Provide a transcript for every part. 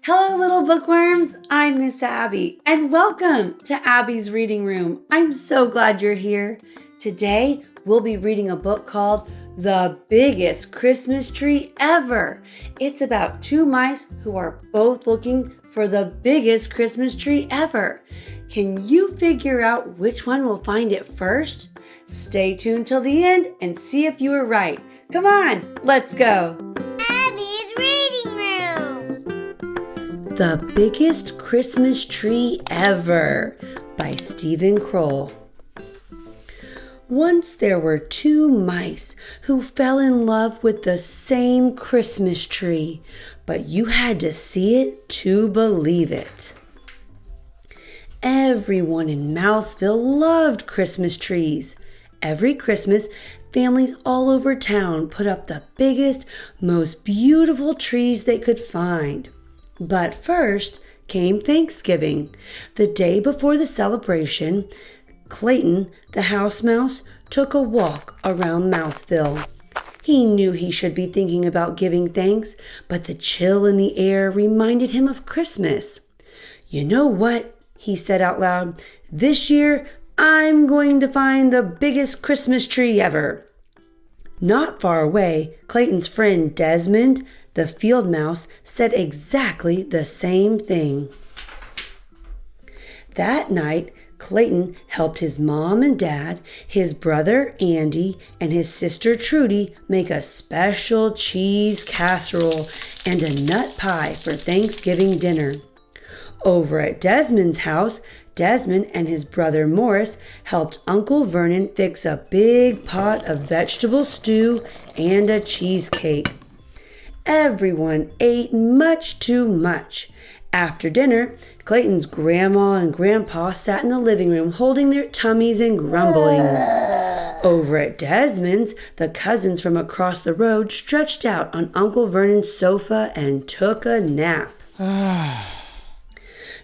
Hello, little bookworms. I'm Miss Abby, and welcome to Abby's Reading Room. I'm so glad you're here. Today, we'll be reading a book called The Biggest Christmas Tree Ever. It's about two mice who are both looking for the biggest Christmas tree ever. Can you figure out which one will find it first? Stay tuned till the end and see if you were right. Come on, let's go. Abby's Reading Room. The Biggest Christmas Tree Ever by Kroll. Once there were two mice who fell in love with the same Christmas tree, but you had to see it to believe it. Everyone in Mouseville loved Christmas trees. Every Christmas, families all over town put up the biggest, most beautiful trees they could find. But first came Thanksgiving. The day before the celebration, Clayton, the house mouse, took a walk around Mouseville. He knew he should be thinking about giving thanks, but the chill in the air reminded him of Christmas. "You know what?" he said out loud. "This year, I'm going to find the biggest Christmas tree ever." Not far away, Clayton's friend Desmond, the field mouse, said exactly the same thing. That night, Clayton helped his mom and dad, his brother Andy, and his sister Trudy make a special cheese casserole and a nut pie for Thanksgiving dinner. Over at Desmond's house, Desmond and his brother Morris helped Uncle Vernon fix a big pot of vegetable stew and a cheesecake. Everyone ate much too much. After dinner, Clayton's grandma and grandpa sat in the living room holding their tummies and grumbling. Over at Desmond's, the cousins from across the road stretched out on Uncle Vernon's sofa and took a nap.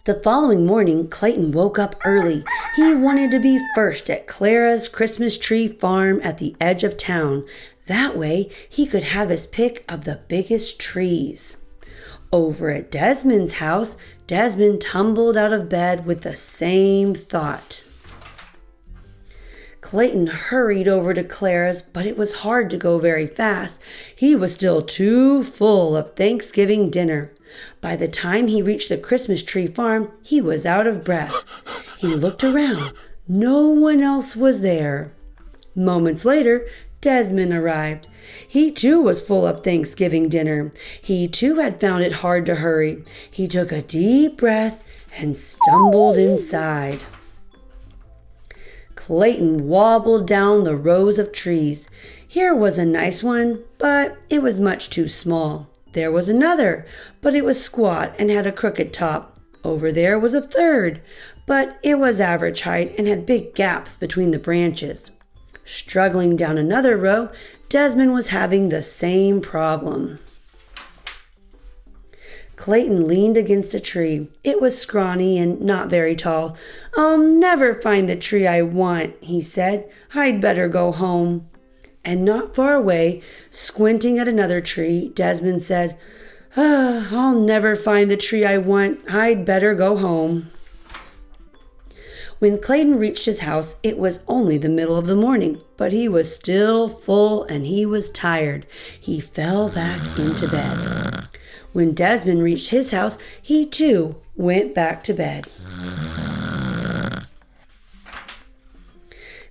The following morning, Clayton woke up early. He wanted to be first at Clara's Christmas tree farm at the edge of town. That way, he could have his pick of the biggest trees. Over at Desmond's house, Desmond tumbled out of bed with the same thought. Clayton hurried over to Clara's, but it was hard to go very fast. He was still too full of Thanksgiving dinner. By the time he reached the Christmas tree farm, he was out of breath. He looked around. No one else was there. Moments later, Desmond arrived. He too was full of Thanksgiving dinner. He too had found it hard to hurry. He took a deep breath and stumbled inside. Clayton wobbled down the rows of trees. Here was a nice one, but it was much too small. There was another, but it was squat and had a crooked top. Over there was a third, but it was average height and had big gaps between the branches. Struggling down another row, Desmond was having the same problem. Clayton leaned against a tree. It was scrawny and not very tall. "I'll never find the tree I want," he said. "I'd better go home." And not far away, squinting at another tree, Desmond said, "I'll never find the tree I want. I'd better go home." When Clayton reached his house, it was only the middle of the morning, but he was still full and he was tired. He fell back into bed. When Desmond reached his house, he too went back to bed.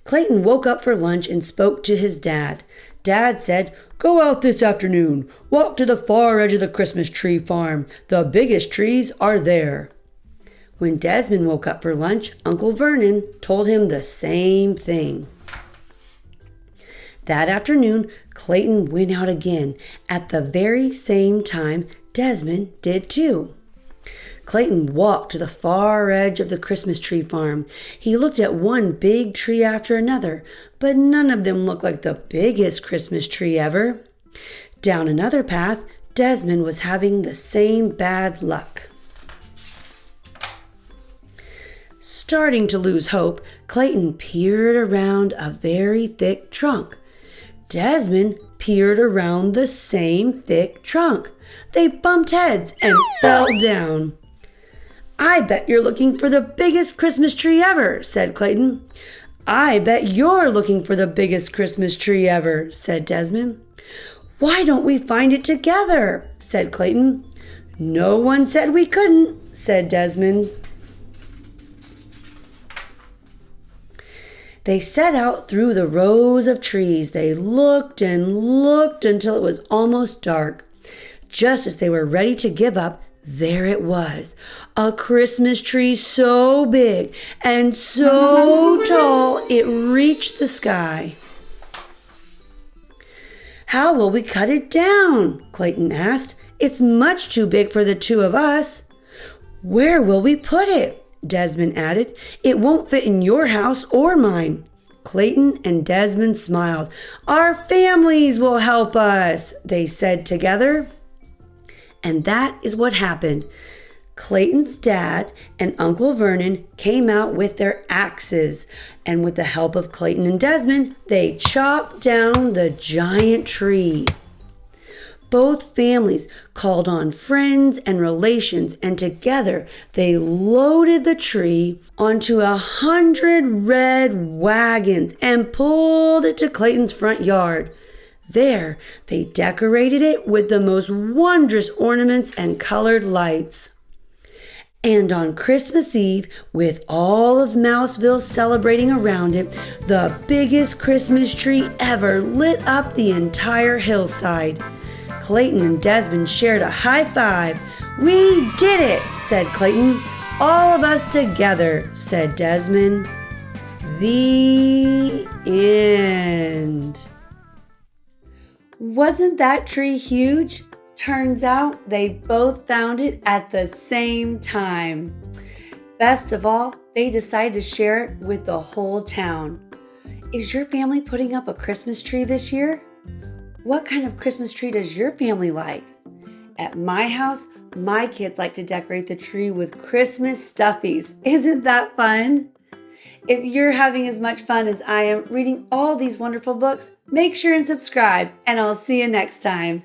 Clayton woke up for lunch and spoke to his dad. Dad said, "Go out this afternoon. Walk to the far edge of the Christmas tree farm. The biggest trees are there." When Desmond woke up for lunch, Uncle Vernon told him the same thing. That afternoon, Clayton went out again. At the very same time, Desmond did too. Clayton walked to the far edge of the Christmas tree farm. He looked at one big tree after another, but none of them looked like the biggest Christmas tree ever. Down another path, Desmond was having the same bad luck. Starting to lose hope, Clayton peered around a very thick trunk. Desmond peered around the same thick trunk. They bumped heads and fell down. "I bet you're looking for the biggest Christmas tree ever," said Clayton. "I bet you're looking for the biggest Christmas tree ever," said Desmond. "Why don't we find it together?" said Clayton. "No one said we couldn't," said Desmond. They set out through the rows of trees. They looked and looked until it was almost dark. Just as they were ready to give up, there it was, a Christmas tree so big and so tall it reached the sky. "How will we cut it down?" Clayton asked. "It's much too big for the two of us." "Where will we put it?" Desmond added. "It won't fit in your house or mine." Clayton and Desmond smiled. "Our families will help us," they said together. And that is what happened. Clayton's dad and Uncle Vernon came out with their axes, and with the help of Clayton and Desmond, they chopped down the giant tree. Both families called on friends and relations, and together they loaded the tree onto 100 red wagons and pulled it to Clayton's front yard. There, they decorated it with the most wondrous ornaments and colored lights. And on Christmas Eve, with all of Mouseville celebrating around it, the biggest Christmas tree ever lit up the entire hillside. Clayton and Desmond shared a high five. "We did it," said Clayton. "All of us together," said Desmond. The end. Wasn't that tree huge? Turns out they both found it at the same time. Best of all, they decided to share it with the whole town. Is your family putting up a Christmas tree this year? What kind of Christmas tree does your family like? At my house, my kids like to decorate the tree with Christmas stuffies. Isn't that fun? If you're having as much fun as I am reading all these wonderful books, make sure and subscribe, and I'll see you next time.